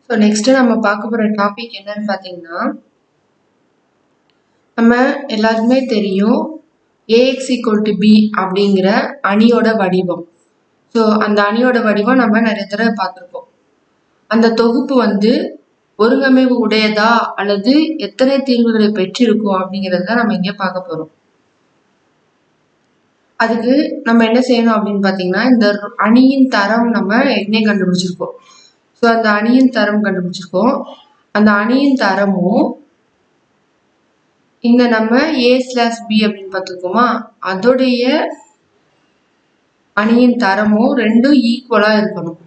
So next நம்ம பார்க்க போகிற டாபிக் என்னன்னு பார்த்தீங்கன்னா, நம்ம எல்லாருக்குமே தெரியும் ஏஎக்ஸ் ஈக்குவல் டு பி அப்படிங்கிற அணியோட வடிவம். ஸோ அந்த அணியோட வடிவம் நம்ம நிறைய தடவை பார்த்துருப்போம். அந்த தொகுப்பு வந்து ஒருங்கமைவு உடையதா அல்லது எத்தனை தீர்வுகளை பெற்றிருக்கும் அப்படிங்கிறத நம்ம இங்கே பார்க்க போகிறோம். அதுக்கு நம்ம என்ன செய்யணும் அப்படின்னு பார்த்தீங்கன்னா, இந்த அணியின் தரம் நம்ம ஏற்கனவே கண்டுபிடிச்சிருக்கோம். ஸோ அந்த அணியின் தரம் கண்டுபிடிச்சிருக்கோம். அந்த அணியின் தரமும் இங்க நம்ம A/B அப்படின்னு பார்த்துருக்கோமா, அதோடைய அணியின் தரமும் ரெண்டும் ஈக்குவலா இருக்கணும்.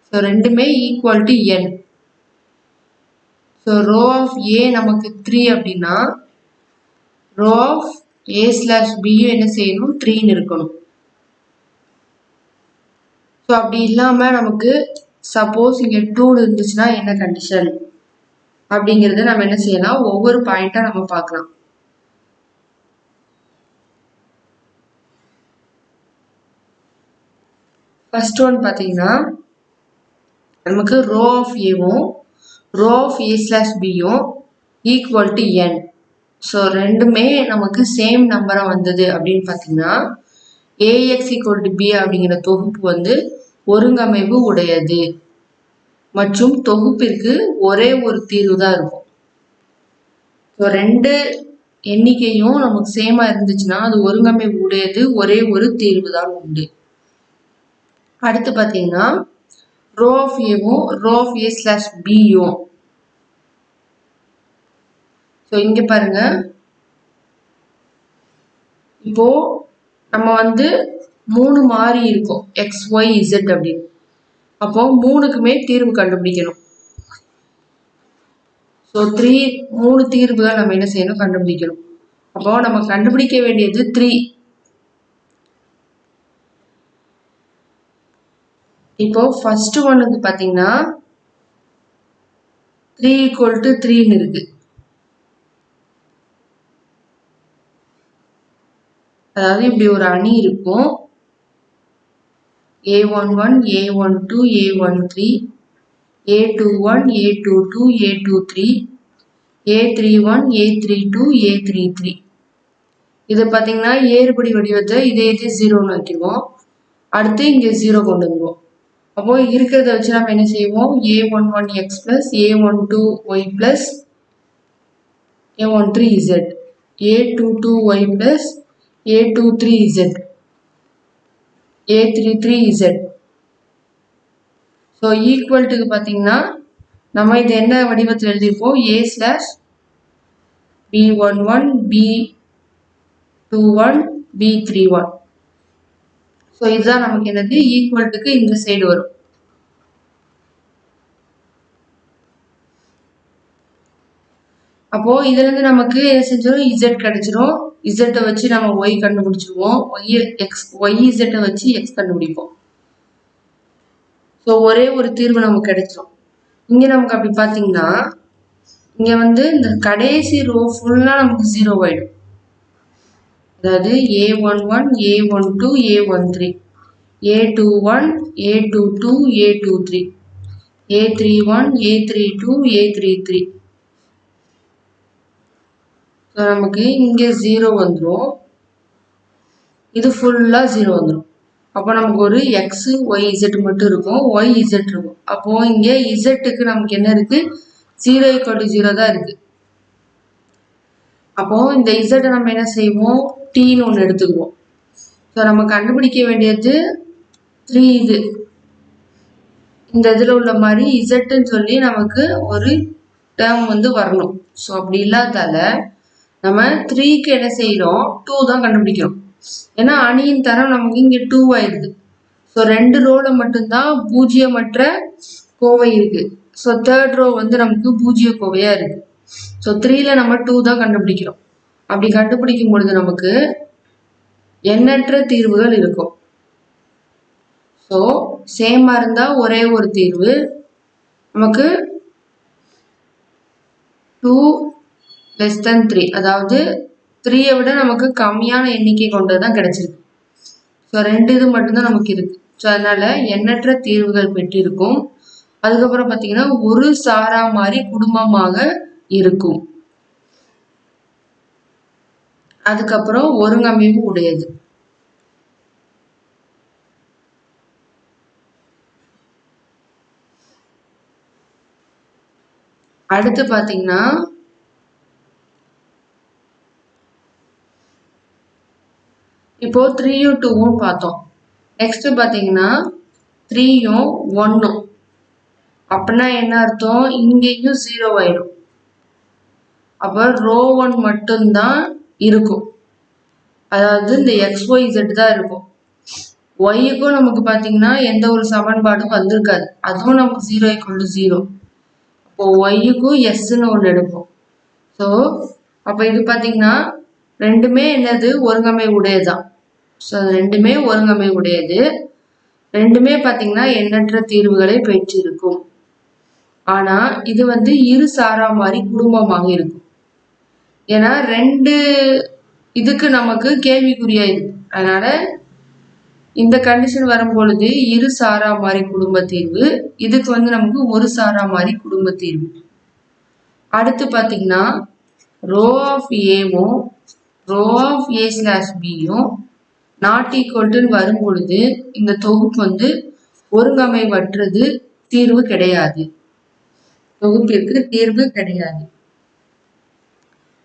ஸோ ரெண்டுமே equal to n. So row of A நமக்கு 3 அப்படின்னா ரோ ஆஃப் A/B என்ன செய்யணும், 3ன்னு இருக்கணும். ஸோ அப்படி இல்லாம நமக்கு சப்போஸ் இங்க 2 இருந்துச்சுன்னா என்ன கண்டிஷன் அப்படிங்கிறத நம்ம என்ன செய்யலாம், ஒவ்வொரு பாயிண்டா நம்ம பார்க்கலாம். ஃபர்ஸ்ட் ஒன் பார்த்தீங்கன்னா, நமக்கு ரோ ஆஃப் ஏவும் ரோ ஆஃப் A/Bயும் ஈக்குவல் டு n. ஸோ ரெண்டுமே நமக்கு சேம் நம்பரா வந்தது அப்படின்னு பார்த்தீங்கன்னா, AX ஈக்குவல் டு B அப்படிங்கிற தொகுப்பு வந்து ஒருங்கமைவு உடையது மற்றும் தொகுப்பிற்கு ஒரே ஒரு தீர்வு தான் இருக்கும். ஸோ ரெண்டு எண்ணிக்கையும் நமக்கு சேமா இருந்துச்சுன்னா அது ஒருங்கமைவு உடையது, ஒரே ஒரு தீர்வு தான் உண்டு. அடுத்து பார்த்தீங்கன்னா, ரோ ஆஃப் ஏவும் ரோ ஆஃப் A/Bயும். ஸோ இங்க பாருங்க, இப்போ நம்ம வந்து 3 மாறி இருக்கும் X, Y, Z அப்படின்னு. அப்போ 3க்குமே தீர்வு கண்டுபிடிக்கணும். ஸோ 3 தீர்வுகள் நம்ம என்ன செய்யணும், கண்டுபிடிக்கணும். அப்போ நம்ம கண்டுபிடிக்க வேண்டியது 3. இப்போ ஃபர்ஸ்ட் ஒன்னுக்கு பார்த்தீங்கன்னா 3 ஈக்குவல் டு 3ன்னு இருக்கு. அதாவது இப்படி ஒரு அணி இருக்கும். A11, A12, A13, A21, A22, A23, A31, A32, A33. இது பார்த்தீங்கன்னா ஏறுபடி வடிவத்தை இதே 0ன்னு வைக்குவோம். அடுத்து இங்கே 0 கொண்டு வந்துருவோம். அப்போ இருக்கிறத வச்சு நம்ம என்ன செய்வோம், A11x plus A12y plus A13z, A22y plus A23z, A33z. So ஈக்குவல்ட்டுக்கு பார்த்தீங்கன்னா நம்ம இது என்ன வடிவத்தில் எழுதியிருப்போம், A/B11, B21, B31. ஸோ இதுதான் நமக்கு என்னது, ஈக்குவல்ட்டுக்கு இந்த சைடு வரும். அப்போ இதுல இருந்து நமக்கு என்ன செஞ்சிடும், Z கிடைச்சிரும். Z வச்சு நம்ம Y கண்டுபிடிச்சிருவோம். YZ வச்சு X கண்டுபிடிப்போம். ஸோ ஒரே ஒரு தீர்வு நமக்கு கிடைச்சிரும். இங்க நமக்கு அப்படி பார்த்தீங்கன்னா, இங்க வந்து இந்த கடைசி ரோ ஃபுல்லா நமக்கு 0 ஆயிடும். அதாவது A11, A12, A13, A21, A22, A23, A31, A32, A33. So நமக்கு இங்கே 0 வந்துடும், இது ஃபுல்லாக 0 வந்துடும். அப்போ நமக்கு ஒரு எக்ஸு YZ மட்டும் இருக்கும், YZ இருக்கும். அப்போ இங்கே இசட்டுக்கு நமக்கு என்ன இருக்கு, 0 = 0 தான் இருக்கு. அப்போ இந்த இசட்டை நம்ம என்ன செய்வோம், Tன்னு ஒன்று எடுத்துக்குவோம். ஸோ நம்ம கண்டுபிடிக்க வேண்டியது 3 இது. இந்த இதில் உள்ள மாதிரி இசட்டுன்னு சொல்லி நமக்கு ஒரு டேர்ம் வந்து வரணும். ஸோ அப்படி இல்லாதால நம்ம 3க்கு என்ன செய்யறோம், 2 தான் கண்டுபிடிக்கிறோம். ஏன்னா அணியின் தரம் நமக்கு இங்க 2 ஆயிடுது. ஸோ 2 ரோல மட்டும்தான் பூஜ்ஜியமற்ற கோவை இருக்கு. ஸோ 3rd ரோ வந்து நமக்கு பூஜ்ஜிய கோவையா இருக்கு. ஸோ 3ல நம்ம 2 தான் கண்டுபிடிக்கிறோம். அப்படி கண்டுபிடிக்கும் பொழுது நமக்கு எண்ணற்ற தீர்வுகள் இருக்கும். ஸோ சேமா இருந்தா ஒரே ஒரு தீர்வு, நமக்கு 2 less than 3, அதாவது 3யை விட நமக்கு கம்மியான எண்ணிக்கை கொண்டது தான் கிடைச்சிருக்கு. ஸோ 2 இது மட்டும்தான் நமக்கு இருக்கு. ஸோ அதனால எண்ணற்ற தீர்வுகள் பெற்றிருக்கும். அதுக்கப்புறம் பார்த்தீங்கன்னா ஒரு சாரா மாதிரி குடும்பமாக இருக்கும். அதுக்கப்புறம் ஒருங்கமைவு உடையது. அடுத்து பாத்தீங்கன்னா இப்போ 3யும் 2வும் பார்த்தோம். நெக்ஸ்ட் பாத்தீங்கன்னா 3யும் 1ம் அப்படின்னா என்ன அர்த்தம்? இங்கேயும் 0 ஆயிடும். அப்ப ரோ 1 மட்டும்தான் இருக்கும். அதாவது இந்த XYZ தான் இருக்கும். ஒய்க்கும் நமக்கு பாத்தீங்கன்னா எந்த ஒரு சமன்பாடும் வந்திருக்காது. அதுவும் நமக்கு 0 = 0. இப்போ ஒய்க்கும் எஸ்ன்னு ஒன்று எடுப்போம். ஸோ அப்போ இது பார்த்தீங்கன்னா ரெண்டுமே என்னது ஒருங்கமை உடையதான். ஸோ ரெண்டுமே ஒருங்கமை உடையது. ரெண்டுமே பார்த்தீங்கன்னா எண்ணற்ற தீர்வுகளை பெற்றிருக்கும். ஆனா இது வந்து இரு சாரா மாதிரி குடும்பமாக இருக்கும். ஏன்னா ரெண்டு இதுக்கு நமக்கு கேள்விக்குறியாயிருக்கு. அதனால இந்த கண்டிஷன் வரும் பொழுது இரு சாரா மாதிரி குடும்ப தீர்வு, இதுக்கு வந்து நமக்கு ஒரு சாரா மாதிரி குடும்ப தீர்வு. அடுத்து பாத்தீங்கன்னா ரோ ஆஃப் ஏவும் ரோ ஆஃப் A/Bயும் நாட் ஈக்குவல்னு வரும் பொழுது இந்த தொகுப்பு வந்து ஒருங்கமைவற்றது, தீர்வு கிடையாது. தொகுப்பிற்கு தீர்வு கிடையாது.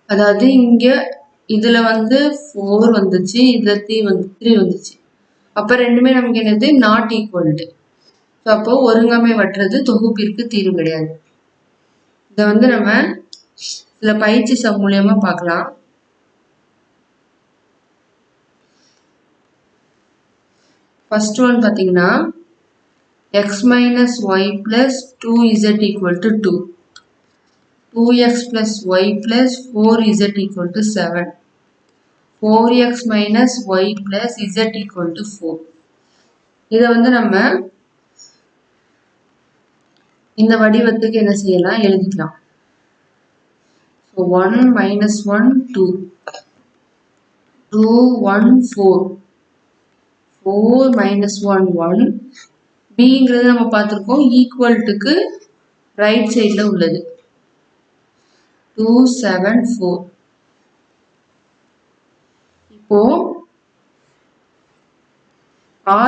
அதாவது இங்க இதுல வந்து 4 வந்துச்சு, இதுல 3 வந்துச்சு. அப்ப ரெண்டுமே நமக்கு என்னது நாட் ஈக்குவல். அப்போ ஒருங்கமைவற்றது, தொகுப்பிற்கு தீர்வு கிடையாது. இதை வந்து நம்ம சில பயிற்சி மூலியமா பார்க்கலாம். ஃபர்ஸ்ட் ஒன் பார்த்தீங்கன்னா x minus y plus 2z equal to 2, 2x plus y plus 4z equal to 7, 4x minus y plus z equal to 4. இதை வந்து நம்ம இந்த வடிவத்துக்கு என்ன செய்யலாம், எழுதிக்கலாம். So 1 minus 1 2, 2 1 4, 4 minus 1 1. Bங்கிறது நம்ம பார்த்திருக்கோம் ஈக்குவல்ட்டுக்கு ரைட் சைடில் உள்ளது. 2 7 4. இப்போ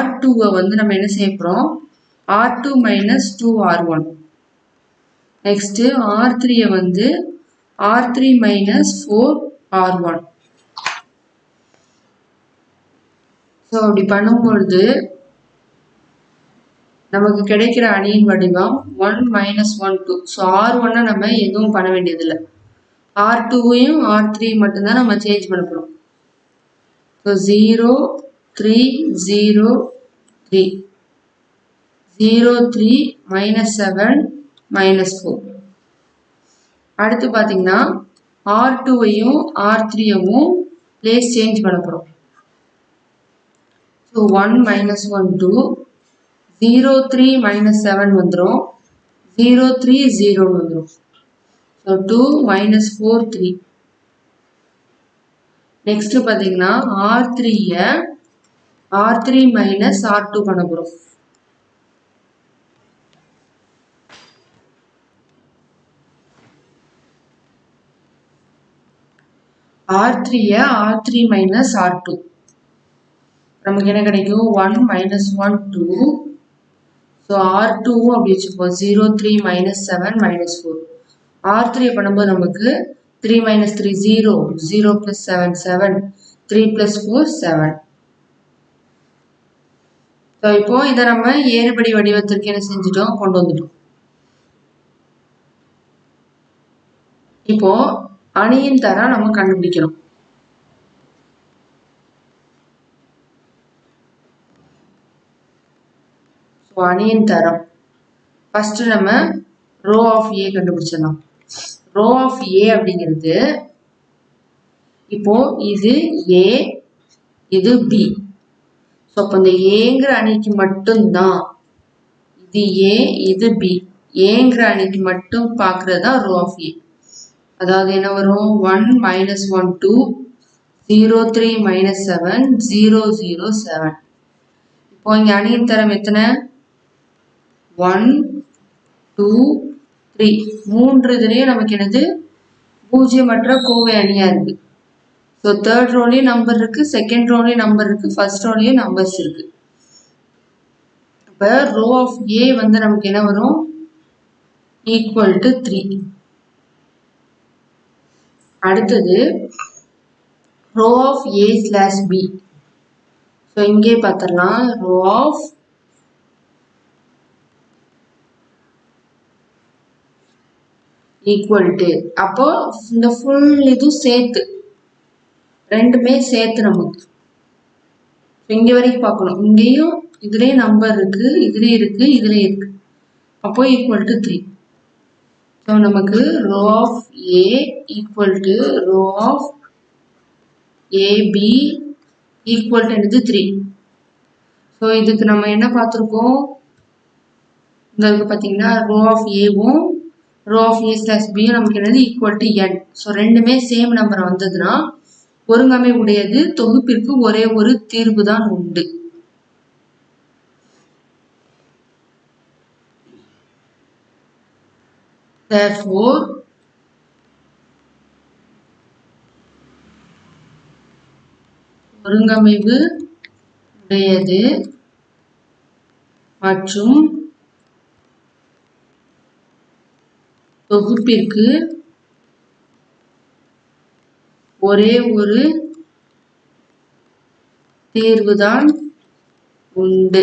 R2 வந்து நம்ம என்ன செய்ய போறோம், R2 minus 2R1. Next R3 வந்து R3 minus 4R1. ஸோ அப்படி பண்ணும்பொழுது நமக்கு கிடைக்கிற அணியின் வடிவம் 1 minus 1 2. ஸோ R1 நம்ம எதுவும் பண்ண வேண்டியதில்லை. R2வையும் R3 மட்டும்தான் நம்ம சேஞ்ச் பண்ண போறோம். So 0 3 0 3, 0 3 minus 7 minus 4. அடுத்து பார்த்தீங்கன்னா R2வையும் R3யவும் பிளேஸ் சேஞ்ச் பண்ண போறோம். ஸோ 1 minus 1 2, 0 3 minus 7 வந்துடும், 0 3 0 வந்துடும். So 2 minus 4 3. நெக்ஸ்ட் பார்த்தீங்கன்னா R3ய R3 minus R2 பண்ண போறோம். R3ய R3 minus R2. நமக்கு என்ன கிடைக்கும், 1 minus 1 2. ஸோ R2வும் அப்படி வச்சுப்போம், 0 3 minus 7 minus 4. R3 பண்ணும்போது நமக்கு 3 minus 3 0, 0 plus 7 7, 3 plus 4 7. ஸோ இப்போ இதை நம்ம ஏறுபடி வடிவத்திற்கு என்ன செஞ்சுட்டோம், கொண்டு வந்துட்டோம். இப்போ அணியின் தரம் நம்ம கண்டுபிடிக்கிறோம். அணியின் தரம் ஃபர்ஸ்ட் நம்ம ரோ ஆஃப் ஏ கண்டுபிடிச்சிடலாம். ரோ ஆஃப் ஏ அப்படிங்கிறது இப்போ இது ஏ இது பி. ஸோ அப்போ இந்த ஏங்கிற அணிக்கு மட்டும்தான், இது ஏ இது பி, ஏங்கிற அணிக்கு மட்டும் பார்க்கறது தான் ரோ ஆஃப் ஏ. அதாவது என்ன வரும், 1 minus 1 2, 0 3 minus 7 0 0 7. இப்போ இங்கே அணியின் தரம் எத்தனை? 1 2 3. மூன்று இதுலேயும் நமக்கு என்னது பூஜ்ஜியமற்ற கோவை அணியா இருக்கு. ஸோ தேர்ட் ரோலையும் நம்பர் இருக்கு, செகண்ட் ரோலையும் நம்பர் இருக்கு, ஃபர்ஸ்ட் ரோலையும் நம்பர்ஸ் இருக்கு. இப்போ ரோ ஆஃப் ஏ வந்து நமக்கு என்ன வரும்? Equal to 3. அடுத்தது row of A slash B. So இங்கே பார்த்துடலாம். ரோ ஆஃப் ஈக்குவல் டு, அப்போ இந்த ஃபுல் இதுவும் சேர்த்து ரெண்டுமே சேர்த்து நமக்கு இங்க வரைக்கும் பார்க்கணும். இங்கேயும் இதுலயும் நம்பர் இருக்கு, இதுலயும் இருக்கு, இதுலயும் இருக்கு. அப்போ ஈக்குவல் டு 3. ஸோ நமக்கு row of A equal to row of AB equal to என்னது 3. ஸோ இதுக்கு நம்ம என்ன பார்த்துருக்கோம்? இங்க இருக்கு பார்த்தீங்கன்னா ரோ ஆஃப் ஏவும் ரோ ஆஃப் ஏ ஸ்லாஷ் பியும் நமக்கு என்னது ஈக்குவல் டு n. ஸோ ரெண்டுமே சேம் நம்பர் வந்ததுன்னா ஒருங்கமை உடையது, தொகுப்பிற்கு ஒரே ஒரு தீர்வு தான் உண்டு. Therefore, ஒருங்கமைவு உடையது மற்றும் தொகுப்பிற்கு ஒரே ஒரு தீர்வுதான் உண்டு.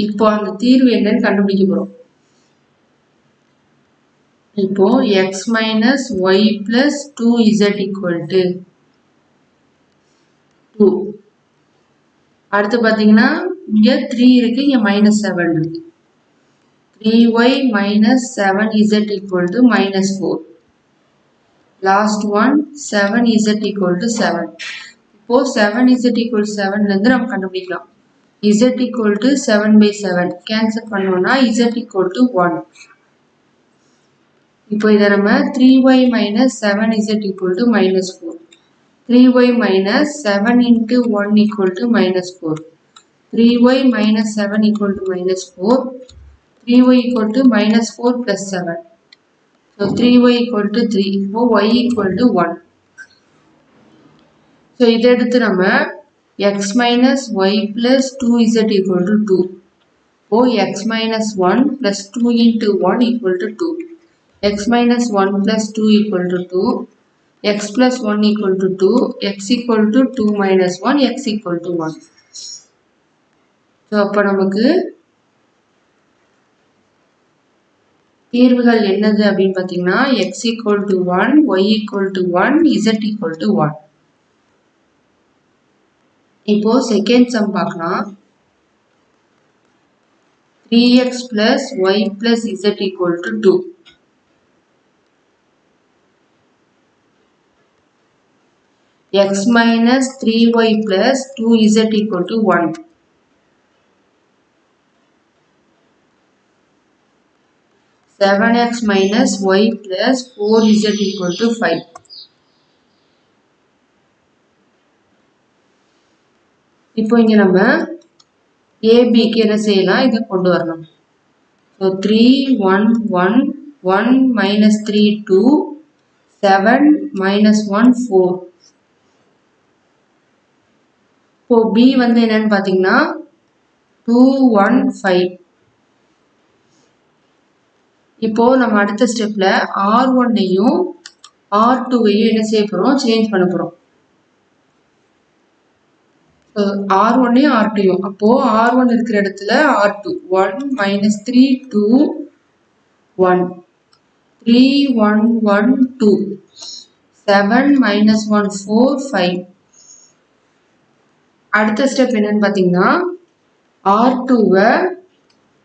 இப்போ அந்த தீர்வு என்னன்னு கண்டுபிடிக்க போறோம். இப்போ x minus y plus 2z equal to 2. அடுத்து பாத்தீங்கன்னா இங்க 3 இருக்கு, இங்க -7 இருக்கு. 3y minus 7z equal to -4. Last one 7z equal to 7. இப்போ 7z equal to 7 இருந்து நம்ம கண்டுபிடிக்கலாம். z equal to 7/7 கேன்சல் பண்ணோம்னா z equal to 1. இப்போ இதை நம்ம 3y minus 7z equal to -4. 3y minus 7 into 1 equal to -4. 3y minus 7 equal to -4. 3y equal to -4 plus 7. So 3y equal to 3. இப்போ y equal to 1. So இதை எடுத்து நம்ம x minus y plus 2z equal to 2. இப்போ x minus 1 plus 2 into 1 equal to 2. x minus 1 plus 2 equal to 2. x plus 1 equal to 2. x equal to 2 minus 1. x equal to 1. So அப்போ நமக்கு தீர்வுகள் என்னது அப்படின்னு பார்த்தீங்கன்னா x equal to 1, y equal to 1, z equal to 1. இப்போ second sum பார்க்கலாம். 3x plus y plus z equal to 2. x minus 3y plus 2z equal to 1. Seven x minus y plus 4z equal to 5. இப்போ இங்க நம்ம ஏபிக்கு என்ன செய்யலாம், இதை கொண்டு வரணும். So 3 1 1 1 minus 3 2 7 minus 1 4. இப்போ பி வந்து என்னன்னு பார்த்தீங்கன்னா 2 1 5. இப்போ நம்ம அடுத்த ஸ்டெப்ல R1ஐயும் R2ஐயும் என்ன செய்ய போறோம், சேஞ்ச் பண்ண போறோம். R1ஐயும் R2ஐயும், அப்போ R1 இருக்கிற இடத்துல R2 1 minus 3 2 1 3 1 1 2 7 minus 1 4 5. அடுத்த ஸ்டெப் என்னன்னு பார்த்தீங்கன்னா R2வை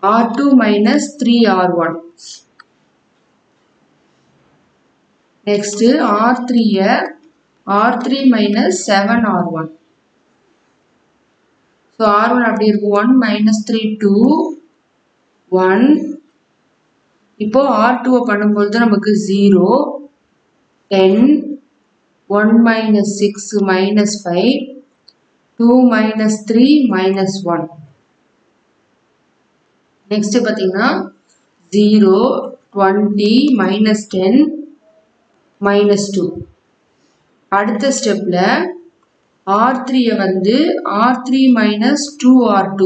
R2 minus 3R1. நெக்ஸ்ட் R3யை R3 minus 7R1. So R1 அப்படி இருக்கும் 1 minus 3 2 1. இப்போ R2வை பண்ணும்போது நமக்கு 0 10 1 minus 6 minus 5 2 minus 3 minus 1. Next பார்த்தீங்கன்னா 0, 20, -10, -2. அடுத்த ஸ்டெப்ல R3 வந்து R3 - 2R2.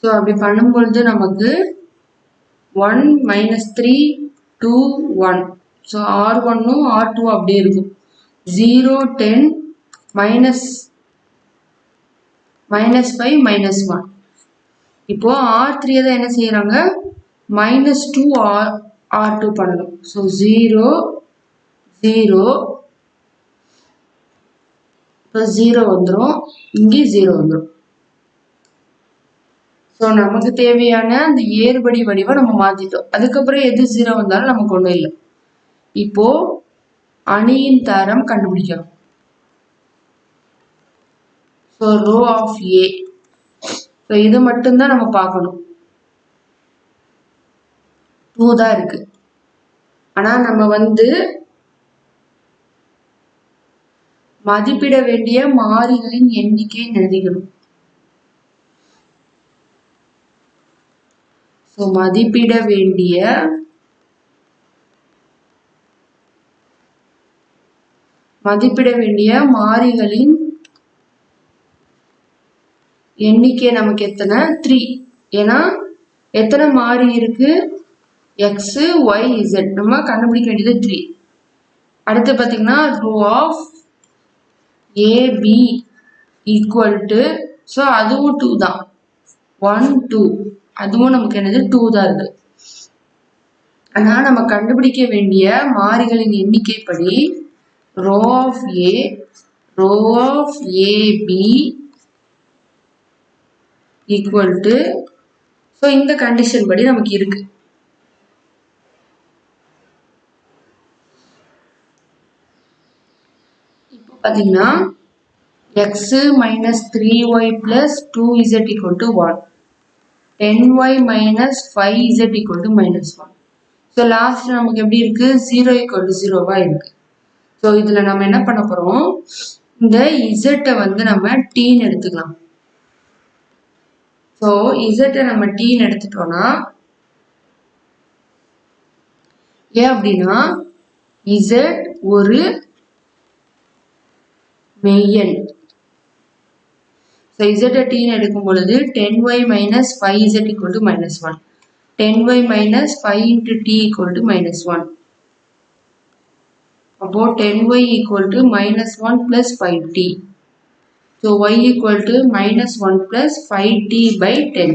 ஸோ அப்படி பண்ணும்பொழுது நமக்கு 1 - 3 2 1. ஸோ R1ம் R2 அப்படியே இருக்கும். 0 10 -5 -1. இப்போ R3 தான் என்ன செய்யறாங்க, -2 R2 பண்ணணும். ஸோ 0 0 இப்போ 0 வந்துடும், இங்கே 0 வந்துடும். ஸோ நமக்கு தேவையான அந்த ஏறுபடி வடிவை நம்ம மாத்திட்டோம். அதுக்கப்புறம் எது 0 வந்தாலும் நமக்கு ஒன்றும் இல்லை. இப்போ அணியின் தரம் கண்டுபிடிக்கணும். So row of A. So இது மட்டும்தான் நம்ம பார்க்கணும். 2 தான் இருக்கு. ஆனா நம்ம வந்து மதிப்பிட வேண்டிய மாறிகளின் எண்ணிக்கை எழுதிக்கணும். ஸோ மதிப்பிட வேண்டிய மாறிகளின் எண்ணிக்கை நமக்கு எத்தனை, 3. ஏன்னா எத்தனை மாறி இருக்கு, எக்ஸ் ஒய் இசட், நம்ம கண்டுபிடிக்க வேண்டியது 3. அடுத்து பார்த்தீங்கன்னா row of AB equal to, so அதுவும் 2 தான். 1 2 அதுவும் நமக்கு என்னது 2 தான் இருக்கு. ஆனால் நம்ம கண்டுபிடிக்க வேண்டிய மாறிகளின் எண்ணிக்கைப்படி rho of A rho of AB equal to, so இந்த கண்டிஷன் படி நமக்கு இருக்கு. இப்போ பார்த்தீங்கன்னா X -3y + 2z = 1, 10y - 5z = -1. So last நமக்கு எப்படி இருக்கு, 0 = 0வா இருக்கு. ஸோ இதுல நம்ம என்ன பண்ண போறோம், இந்த இசட்டை வந்து நம்ம டீன்னு எடுத்துக்கலாம். ஸோ இசட்டை நம்ம டீன்னு எடுத்துட்டோம்னா, ஏன் அப்படின்னா இசட் ஒரு மெய்யெண். ஸோ இசட்டை டீன்னு எடுக்கும் பொழுது 10y - 5z = -1, 10y - 5 × t = -1. அப்போ 10y = -1 + 5t. So y = -1 + 5t/10.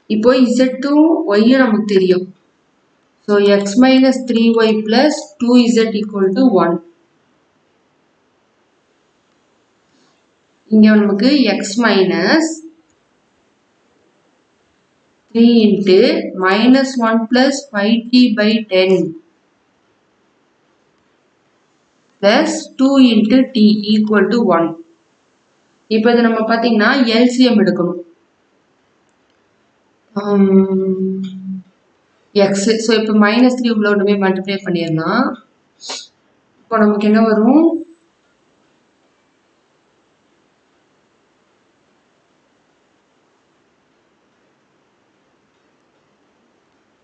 இப்போ z-ம் y-ம் நமக்கு தெரியும். So x - 3y + 2z = 1. இங்க நமக்கு x - 3 × -1 + 5t/10 + 2 × t = 1. இப்போ இது நம்ம பார்த்தீங்கன்னா LCM எடுக்கணும். எக்ஸ், ஸோ இப்போ -3 உள்ள ஒன்றுமே மல்டிப்ளை பண்ணிடலாம். இப்போ நமக்கு என்ன வரும்,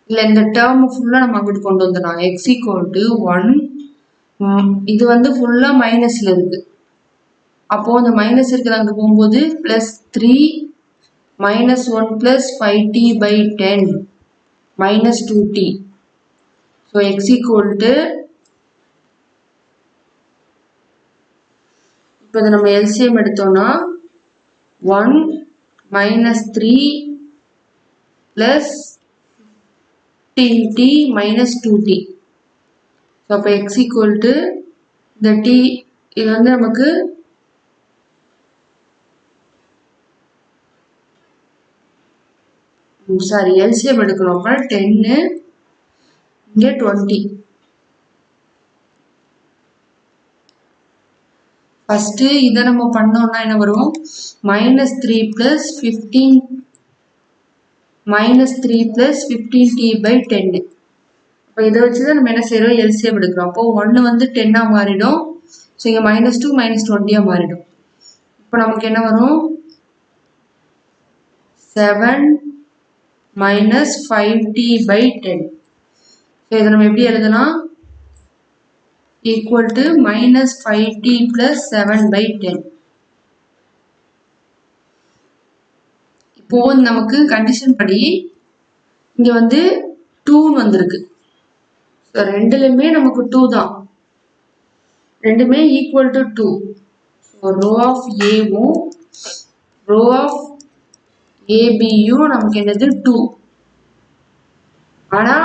இல்லை இந்த டேர்ம் ஃபுல்லாக நம்ம அங்கிட்டு கொண்டு வந்துடலாம். எக்ஸ் = 1, இது வந்து ஃபுல்லாக மைனஸில் இருக்கு. அப்போது அந்த மைனஸ் இருக்குது அங்கே போகும்போது +3 -1 + 5t/10 -2t. ஸோ x = இப்போ இதை நம்ம எல்சிஎம் எடுத்தோம்னா 1 -3 + 15t - 2t. ஸோ அப்போ x = இந்த t, இது வந்து நமக்கு சாரி எல்சிஎம் எடுக்கணும். அப்போ 10, இங்கே 20. ஃபர்ஸ்ட் இதை நம்ம பண்ணோம்னா என்ன வரும், -3 + 15t/10. இப்போ இதை வச்சுதான் நம்ம என்ன செய்யறோம், எல்சிஎம் எடுக்கிறோம். அப்போ 1 வந்து 10ஆ மாறிடும். ஸோ இங்கே -2 -20ஆ மாறிடும். இப்போ நமக்கு என்ன வரும், 7 minus 5t by 10. ஸோ இதை நம்ம எப்படி எழுதலாம்? equal to minus 5t plus 7 by 10. இப்போ நமக்கு கண்டிஷன் படி இங்க வந்து 2 வந்திருக்கு. ஸோ ரெண்டுலையுமே நமக்கு 2 தான், ரெண்டுமே equal to 2. So row of ஏவும் ரோ ஆஃப் ஏபியும் நமக்கு என்னது 2. ஆனா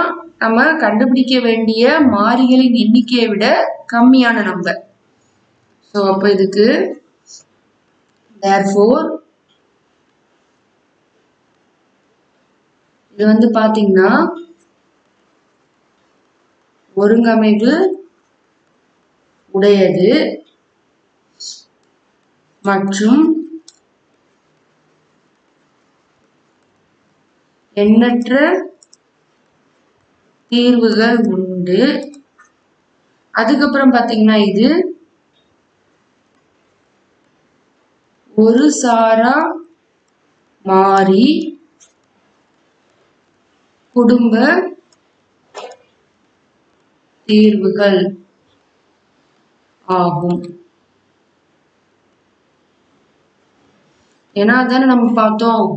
நம்ம கண்டுபிடிக்க வேண்டிய மாறிகளின் எண்ணிக்கையை விட கம்மியான நம்பர். ஸோ அப்போ இதுக்கு therefore இது வந்து பாத்தீங்கன்னா ஒருங்கமைவு உடையது மற்றும் எண்ணற்ற தீர்வுகள் உண்டு. அதுக்கப்புறம் பாத்தீங்கன்னா இது ஒரு சாரா மாறி குடும்ப தீர்வுகள் ஆகும். ஏன்னா அதானே நம்ம பார்த்தோம்.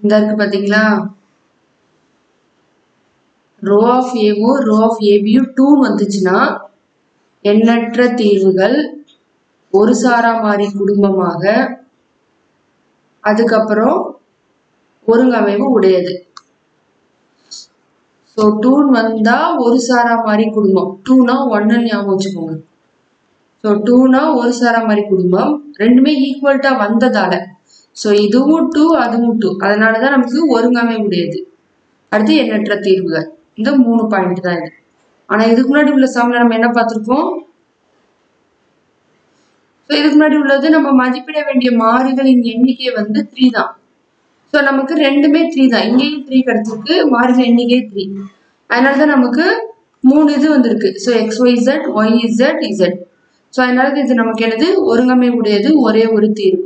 இந்த இருக்கு பாத்தீங்களா, ரோ ஆஃப் ஏவோ ரோ ஆஃப் ஏபியும் 2 வந்துச்சுன்னா எண்ணற்ற தீர்வுகள் ஒரு சாரா மாறி குடும்பமாக, அதுக்கப்புறம் ஒருங்கமைவு உடையது. ஸோ 2 வந்தா ஒரு சாரா மாறி குடும்பம், 2னா 1 ஞாபகம் வச்சுக்கோங்க. ஸோ 2னா ஒரு சாரா மாறி குடும்பம், ரெண்டுமே ஈக்குவல்ட்டா வந்ததால, ஸோ இதுவும் 2 அதுவும் 2, அதனாலதான் நமக்கு ஒருங்கமைவு உடையது. அடுத்து எண்ணற்ற தீர்வுகள், இந்த 3 பாயிண்ட் தான் இது. ஆனா இதுக்கு முன்னாடி உள்ள சம்ல நம்ம என்ன பார்த்திருக்கோம்? இதுக்கு முன்னாடி உள்ளது நம்ம மதிப்பிட வேண்டிய மாறிகளின் எண்ணிக்கை வந்து 3 தான். ஸோ நமக்கு ரெண்டுமே 3 தான், இங்கேயும் 3 கிடைச்சிருக்கு, மாறிகள் எண்ணிக்கை 3. அதனாலதான் நமக்கு 3 இது வந்திருக்கு. So XYZ, YZ, Z. So அதனால இது நமக்கு என்னது? ஒருங்கமை உடையது, ஒரே ஒரு தீர்வு.